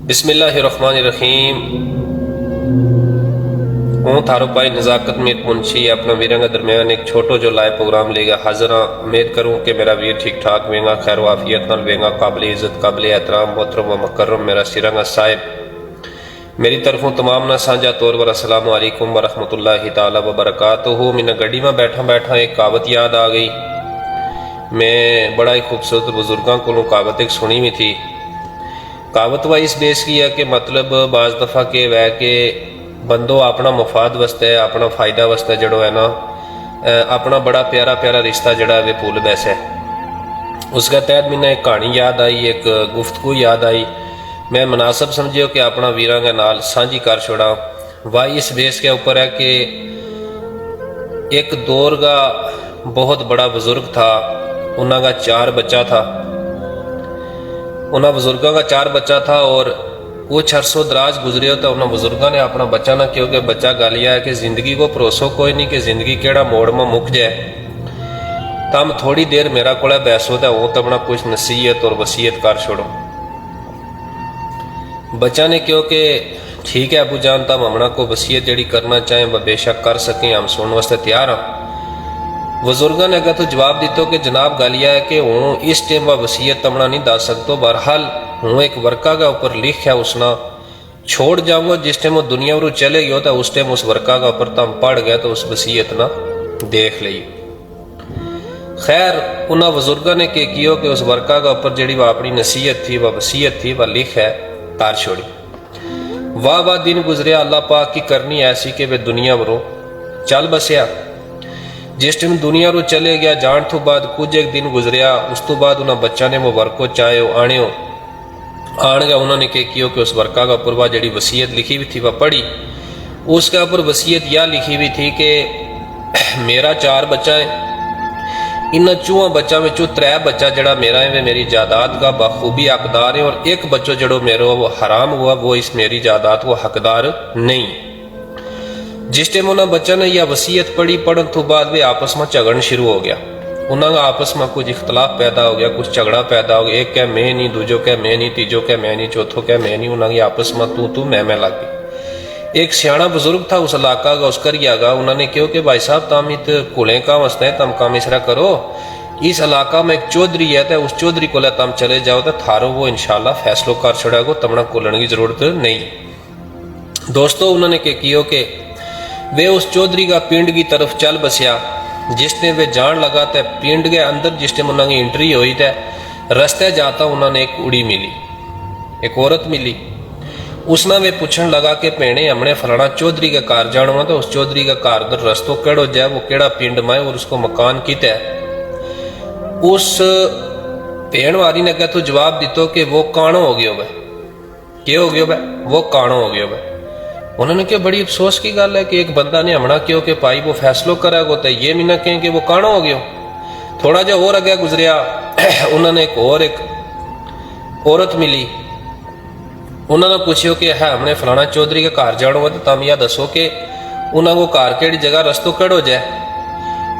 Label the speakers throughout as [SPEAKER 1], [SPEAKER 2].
[SPEAKER 1] بسم اللہ الرحمن الرحیم۔ ہوں تھارو پائی نزاکت میت منشی اپنا ویرنگا درمیان ایک چھوٹو جو لائے پروگرام لے گا حاضر ہاں۔ امید کروں کہ میرا ویر ٹھیک ٹھاک وینگا، خیر و عافیت نال وینگا، قابل عزت قابل احترام محترم و مکرم میرا سرنگا صاحب۔ میری طرفوں تمام نہ سانجا طور پر السلام علیکم ورحمۃ اللہ تعالی وبرکاتہ۔ میں گڈی میں بیٹھا ایک کہاوت یاد آ گئی۔ میں بڑا ہی خوبصورت بزرگاں کو کہاوت ایک سنی ہوئی تھی۔ کہاوت وا اس بیس کی ہے کہ مطلب بعض دفعہ کہ وہ کہ بندوں اپنا مفاد واسطے اپنا فائدہ واسطے جڑو ہے نا اپنا بڑا پیارا پیارا رشتہ جڑا ہے وہ بھول بیسے۔ اس کے تحت میں ایک کہانی یاد آئی، ایک گفتگو یاد آئی، میں مناسب سمجھیو کہ اپنا ویراں کے نال سانجھی کر چھوڑا۔ واہ اس بیس کے اوپر ہے کہ ایک دور کا بہت بڑا بزرگ تھا، انہوں کا 4 بچہ تھا، انہوں بزرگوں کا 4 بچہ تھا اور کچھ عرصوں دراز گزرے ہوتا انہوں بزرگوں نے اپنا بچہ نہ کیوں کہ بچہ گالیا ہے کہ زندگی کو پروسو کوئی نہیں کہ زندگی کیڑا موڑ میں مک جائے، تم تھوڑی دیر میرا کوڑا بحث ہوتا ہے وہ تو اپنا کچھ نصیحت اور وصیت کر چھوڑو۔ بچہ نے کیوں کہ ٹھیک ہے ابو جان تم ہمنا کو وصیت جڑی کرنا چاہیں وہ بے شک کر سکیں، ہم سننے واسطے تیار ہیں۔ بزرگاں نے اگر تو جواب دیتو کہ جناب گالیا ہے کہ ہوں اس ٹیم وہ وصیت تمنا نہیں دا سکتو، بہرحال ہوں ایک ورقہ کا اوپر لکھ ہے اسنا چھوڑ جاؤں گا، جس ٹیم وہ دنیا رو چلے گی ہوتا اس ٹیم اس ورقہ کا اوپر تم پڑھ گئے تو اس وصیت نہ دیکھ لئی۔ خیر انہاں بزرگاں نے کہ کیو کہ اس ورقہ کا اوپر جڑی وہ اپنی نصیحت تھی وہ وصیت تھی وہ لکھ ہے تار چھوڑی۔ واہ دن گزریا، اللہ پاک کی کرنی ایسی کہ وہ دنیا برو چل بسیا۔ جس ٹائم دنیا رو چلے گیا جان تو بعد کچھ ایک دن گزریا، اس تو بعد انہاں بچہ نے وہ ورکو چاہے آن گیا، انہوں نے کہ کیوں کہ اس ورقہ کا اوپر وہ جڑی وصیت لکھی ہوئی تھی وہ پڑھی، اس کے اوپر وصیت یہ لکھی ہوئی تھی کہ میرا 4 بچہ ہے، ان 4 بچہ میں 3 بچہ جڑا میرا ہے وہ میری جائیداد کا بخوبی حقدار ہے، اور ایک بچہ جڑو میرا وہ حرام ہوا وہ اس میری جائیداد کو حقدار نہیں۔ جس ٹائم انہوں بچہ نے یہ وصیت پڑھی، پڑھن تو بعد وہ آپس میں جھگڑن شروع ہو گیا، انہوں کا آپس میں کچھ اختلاف پیدا ہو گیا، کچھ جھگڑا پیدا ہو گیا، ایک کہ میں نہیں، دوجو کہ میں نہیں، تیجو کہ میں نہیں، چوتھو کہ میں نہیں، انہوں کی آپس میں تو میں لگ گئی۔ ایک سیاڑا بزرگ تھا اس علاقہ کا، اس کر گیا گا، انہوں نے کہو کہ بھائی صاحب تم ات کلیں کا وستے ہیں، تم کام اسرا کرو، اس علاقہ میں ایک چودھری ہے اس چودھری کو لے تم چلے جاؤ تو تھارو وہ انشاءاللہ فیصلو کر چھڑا گو، تمنا کلن کی ضرورت نہیں۔ دوستو انہوں نے کہو کہ وہ اس چودھری کا پنڈ کی طرف چل بسیا، جس نے وہ جان لگا تھا پنڈ کے اندر جس نے انہوں کی انٹری ہوئی تھا، رستے جاتا انہوں نے ایک اڑی ملی، ایک عورت ملی، اس نے وہ پوچھن لگا کہ پینے ہم نے فلانا چودھری کا کار جانا ہوا، تو اس چودھری کا کار در رستوں کیڑو جائے، وہ کیڑا پنڈ میں اور اس کو مکان کیتا ہے۔ اس پین واری نے کہا تو جواب دیتو کہ وہ کانو ہو گیا بھائی، کیا ہو گیا بھائی، وہ کانو ہو گیا بھائی۔ انہوں نے کہا بڑی افسوس کی گل ہے کہ ایک بندہ نے ہمنا کیوں کہ پائی وہ فیصلو کرا گو تو یہ بھی نہ کہیں کہ وہ کانو ہو گیا۔ تھوڑا جا اور اگیا گزریا، انہوں نے ایک عورت ملی، انہوں نے پوچھو کہ ہے ہم نے فلانا چودھری کا کار جانا ہوا تو تم یہ دسو کہ انہوں کو کار کیڑی جگہ رستوں کڑو جائے۔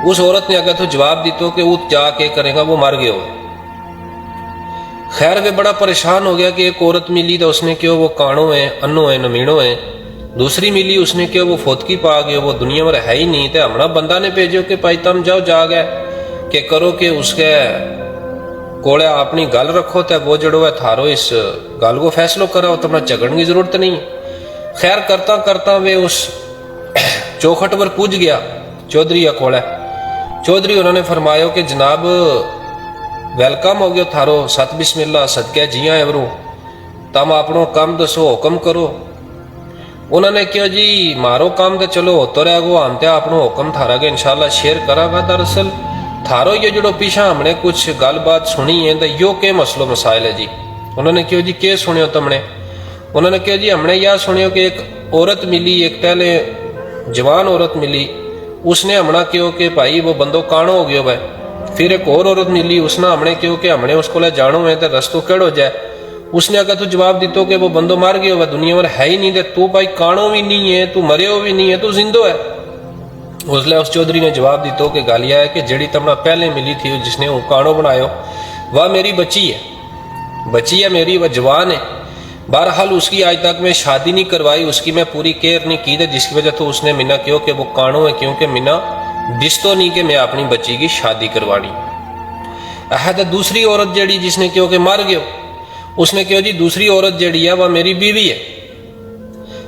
[SPEAKER 1] اس عورت نے اگر تو جواب دیتو کہ وہ جا کے کرے گا وہ مر گیا ہو۔ خیر وہ بڑا پریشان ہو گیا کہ ایک عورت ملی تو اس نے کہو وہ کانو ہے، انو ہے، نمینو ہے۔ دوسری ملی اس نے کہو وہ فوتکی پا گیا، وہ دنیا میں ہے ہی نہیں، تو ہمنا بندہ نے بھیجو کہ بھائی تم جاؤ جا گئے کہ کرو کہ اس کے کوڑے اپنی گل رکھو تو وہ جڑو ہے تھارو اس گل کو فیصلو کرو، تمہیں جھگڑن کی ضرورت نہیں۔ خیر کرتا وہ اس چوکھٹ پر پوج گیا چودھری یا کوڑے، چودھری انہوں نے فرمایا کہ جناب ویلکم ہو گیا تھارو، ست بسم اللہ صدقے جیاں ایوروں، تم اپنو کام دسو حکم کرو۔ انہوں نے کہا جی مارو کام تو چلو ہوتا رہے گو، ہم تے اپنو حکم تھارا گے انشاءاللہ شیئر کرا گا۔ دراصل تھارو یہ جڑو پیچھا ہم نے کچھ گل بات سنی ہے تو یو کے مسئلہ مسائل ہے جی۔ انہوں نے کہا جی کیا سنیو تم نے؟ انہوں نے کہا جی ہم نے یہ سنیو کہ ایک عورت ملی، ایک پہلے جوان عورت ملی، اس نے ہمنا کہو کہ بھائی وہ بندو کانو ہو گیا بھائی۔ پھر ایک اور عورت ملی، اس نے ہم نے کہو کہ ہم نے اس کو لے جانو ہے تو رستو کیڑو جائے۔ اس نے اگر تو جواب دیتو کہ وہ بندو مار گیا ہوا، دنیا میں ہے ہی نہیں، تو بھائی کانو بھی نہیں ہے، تو مرے ہو بھی نہیں ہے، تو زندو ہے۔ اس لئے اس چودھری نے جواب دیتو کہ گالیا ہے کہ جڑی تمنا پہلے ملی تھی جس نے وہ کانو بنایا وہ میری بچی ہے میری، وہ جوان ہے، بہرحال اس کی آج تک میں شادی نہیں کروائی، اس کی میں پوری کیئر نہیں کی تھی، جس کی وجہ تو اس نے منا کیوں کہ وہ کانوں ہے، کیونکہ منا دستو نہیں کہ میں اپنی بچی کی شادی کروانی ہے۔ دوسری عورت جیڑی جس نے کیوں کہ مر گئے، اس نے کیوں جی دوسری عورت جیڑی ہے وہ میری بیوی ہے،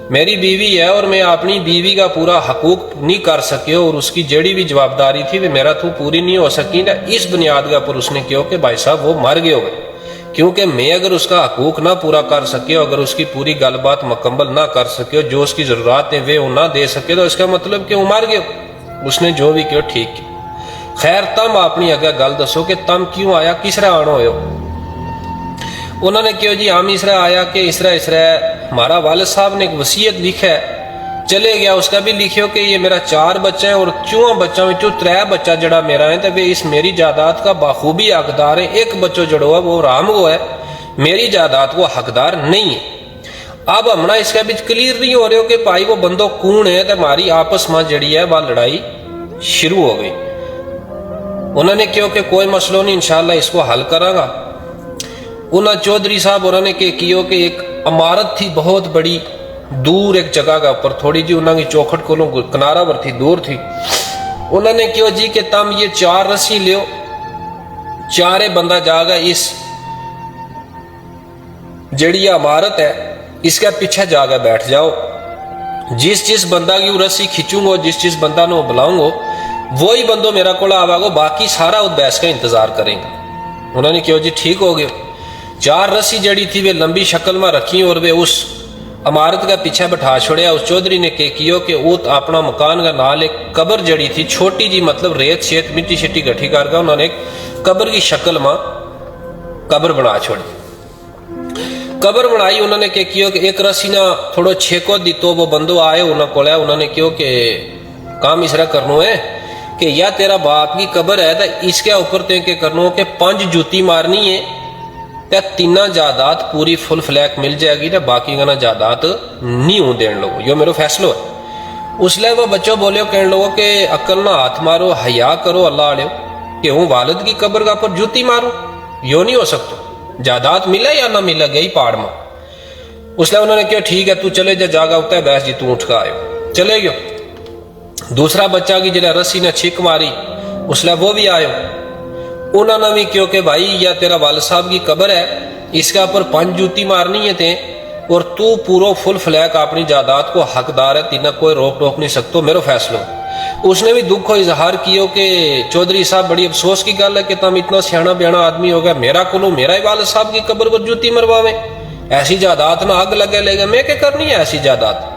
[SPEAKER 1] میری بیوی ہے، اور میں اپنی بیوی کا پورا حقوق نہیں کر سکے، اور اس کی جیڑی بھی جوابداری تھی وہ میرا تو پوری نہیں ہو سکی نا، اس بنیاد کا پر اس نے کیوں کہ بھائی صاحب وہ مر گئے ہوئے، کیونکہ میں اگر اس کا حقوق نہ پورا کر سکے، اگر اس کی پوری گل بات مکمل نہ کر سکے، جو اس کی ضرورات ہیں وہ نہ دے سکے، تو اس کا مطلب کہ وہ مر گئے، اس نے جو بھی کیوں ٹھیک کی۔ خیر تم اپنی اگے گل دسو کہ تم کیوں آیا، کس طرح آنا ہوئے ہو؟ انہوں نے کیوں جی ہم اس طرح آیا کہ اس طرح ہمارا والد صاحب نے ایک وصیت لکھا ہے، چلے گیا، اس کا بھی لکھیو کہ یہ میرا 4 بچہ ہیں، اور 4 بچوں میں 3 بچہ جڑا میرا ہے تو وہ اس میری جائیداد کا بخوبی حقدار ہے، ایک بچہ جڑا ہے وہ رام کو ہے، میری جائیداد کو حقدار نہیں ہے۔ اب ہمنا اس کا بھی کلیئر نہیں ہو رہے ہو کہ بھائی وہ بندوں کون ہے، تو ہماری آپس میں جڑی ہے وہ لڑائی شروع ہو گئی۔ انہوں نے کیوں کہ کوئی مسئلہ نہیں، انشاءاللہ اس کو حل کرا گا۔ انہوں چودھری صاحب انہوں نے کیوں کہ ایک عمارت تھی بہت بڑی دور ایک جگہ کا اوپر، تھوڑی جی انہوں کی چوکھٹ کو کنارہ پر تھی، دور تھی۔ انہوں نے کیوں جی کہ تم یہ 4 رسی لیو، 4 بندہ جاگا اس جڑی عمارت ہے اس کا پیچھے جاگا بیٹھ جاؤ، جس بندہ کی رسی کھچوں گو، جس بندہ نو بلاؤں گو، وہی بندوں میرا کولا آوا گو، باقی سارا اس بحث کا انتظار کریں گا۔ انہوں نے کیوں جی ٹھیک ہو گئے۔ 4 رسی جڑی تھی وہ لمبی شکل میں رکھی، اور وہ اس عمارت کا پیچھے بٹھا چھوڑیا۔ اس چودھری نے کیوں کہ وہ اپنا مکان کا نال ایک قبر جڑی تھی چھوٹی جی، مطلب ریت شیت مٹی شٹی گٹھی کر کے انہوں نے ایک قبر کی شکل میں قبر بنا چھوڑی۔ قبر بنائی انہوں نے کیوں کہ ایک رسی نہ تھوڑا چھیکو دی، تو وہ بندو آئے انہوں نے کیوں کہ کام اس طرح کرنو ہے کہ یا تیرا باپ کی قبر ہے تو اس کے اوپر تے کہ کرنو کہ 5 جوتی مارنی ہے، 3 جائیداد پوری فل فلیک مل جائے گی، باقی کا نا جائیداد نہیں ہوں دین لوگو، یہ میرا فیصلہ ہے۔ اس لئے وہ بچوں بولے کہنے لوگوں کہ عقل نہ ہاتھ مارو، حیا کرو اللہ آڑے کہ ہوں والد کی قبر کا پر جوتی مارو، یہ نہیں ہو سکتا، جائیداد ملا یا نہ ملا گئی پاڑ میں۔ اس لئے انہوں نے کہا ٹھیک ہے تو چلے جاگا ہوتا ہے بیس جی تو اٹھ کا آئے، چلے گئے۔ دوسرا بچہ کی جنہیں رسی نے چھک ماری، اس لئے وہ بھی آئے، انہوں نے بھی کیوں کہ بھائی یا تیرا والد صاحب کی قبر ہے، اس کا پر 5 جوتی مارنی ہے تے، اور تو پورو فل فلیک اپنی جائیداد کو حقدار ہے، تینہ کوئی روک ٹوک نہیں سکتو، میرا فیصلہ۔ اس نے بھی دکھ کو اظہار کیو کہ چودھری صاحب بڑی افسوس کی گل ہے کہ تم اتنا سیانا بیانا آدمی ہو گیا، میرا کلو میرا ہی والد صاحب کی قبر پر جوتی مرواویں، ایسی جائیداد نہ آگ لگے لے گا، میں کیا کرنی ہے ایسی جائیداد۔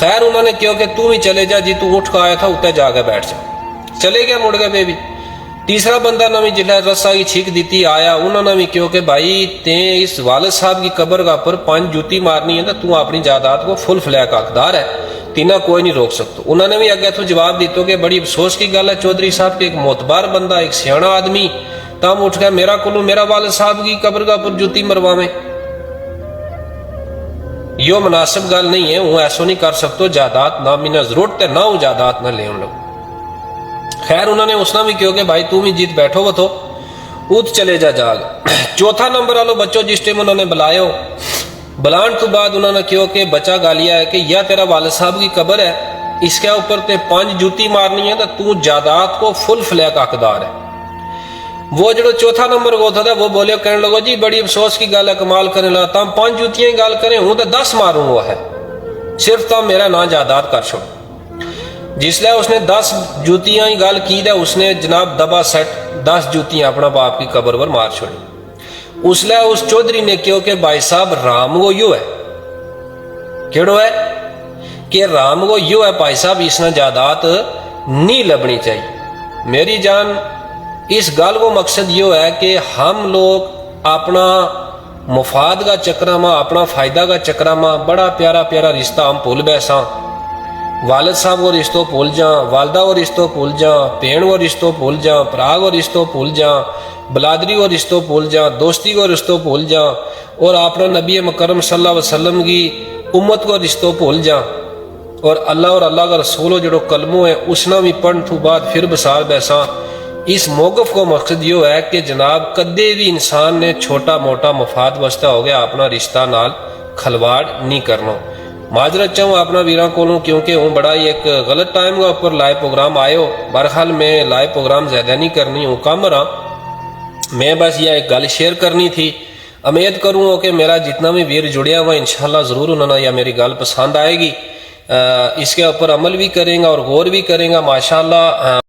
[SPEAKER 1] خیر انہوں نے کیوں کہ تو ہی چلے جا جی، تو اٹھ کا آیا تھا اتنے جا کے بیٹھ جا، چلے گیا، مڑ گئے بے بھی۔ تیسرا بندہ نے بھی جلے رسا کی چھیک دیتی آیا، انہوں نے بھی کیوں کہ بھائی تین اس والد صاحب کی قبر کا پر 5 جوتی مارنی ہے تو اپنی جائیداد کو فل فلیک حقدار ہے، تینہ کوئی نہیں روک سکتا۔ انہوں نے بھی اگے تو جواب دیتو کہ بڑی افسوس کی گل ہے چودھری صاحب کے ایک معتبر بندہ، ایک سیانا آدمی تم اٹھ گیا میرا کلو میرا والد صاحب کی قبر کا پر جوتی مرواویں، یہ مناسب گل نہیں ہے، وہ ایسا نہیں کر سکتا، جائیداد نہ مینا ضرورت ہے، نہ وہ جائیداد نہ لے ان لوگ۔ خیر انہوں نے اس نے بھی کیوں کہ بھائی تم ہی جیت بیٹھو وہ تو اوت چلے جاگ۔ چوتھا نمبر والو بچوں جس ٹائم انہوں نے بلائے ہو، بلان تو بعد انہوں نے کیوں کہ بچہ گالیا ہے کہ یا تیرا والد صاحب کی قبر ہے، اس کے اوپر تے 5 جوتی مارنی ہے تو جائیداد کو فل فلیک حقدار ہے۔ وہ جو چوتھا نمبر کو تھا وہ بولے کہنے لگو جی بڑی افسوس کی گل ہے، کمال کرنے لگا، تم 5 جوتیاں ہی گال کریں ہوں تو 10 ماروں وہ ہے، صرف تم میرا نا جائیداد کر چھوڑ۔ جس لئے اس نے 10 جوتیاں ہی گال کی دے، اس نے جناب دبا سیٹ 10 جوتیاں اپنا باپ کی قبر پر مار چھوڑی۔ اس لئے اس چودھری نے کیوں کہ بھائی صاحب رام وہ یوں ہے، کیڑو ہے کہ رام وہ یوں ہے بھائی صاحب، اس نے جائیداد نہیں لبنی چاہیے۔ میری جان اس گال کو مقصد یہ ہے کہ ہم لوگ اپنا مفاد کا چکرہ ماں، اپنا فائدہ کا چکرہ ماں بڑا پیارا پیارا رشتہ ہم بھول بیساں، والد صاحب وہ رشتوں بھول جاں، والدہ وہ رشتوں بھول جاں، پین وہ رشتوں بھول جاں، پراغ وہ رشتوں بھول جاں، بلادری وہ رشتوں بھول جاں، دوستی کو رشتوں بھول جاں، اور اپنا نبی مکرم صلی اللہ علیہ وسلم کی امت کو رشتوں بھول جاں، اور اللہ کا رسول جڑو کلموں ہے اس نے بھی پڑھن تو بعد پھر بسار بیساں، اس موقف کو مقصد یہ ہے کہ جناب کدے بھی انسان نے چھوٹا موٹا مفاد واسطے ہو گیا اپنا رشتہ نال کھلواڑ نہیں کرنا. معذرت چاہوں اپنا ویراں کولوں کیونکہ ہوں بڑا ہی ایک غلط ٹائم کا اوپر لائیو پروگرام آئے ہو. بہرحال میں لائیو پروگرام زیادہ نہیں کرنی ہوں کم رہا. میں بس یہ ایک گل شیئر کرنی تھی. امید کروں کہ میرا جتنا بھی ویر جڑیا ہوا انشاءاللہ ضرور انہوں نے یا میری گل پسند آئے گی. اس کے اوپر عمل بھی کریں گا اور غور بھی کریں گا. ماشاءاللہ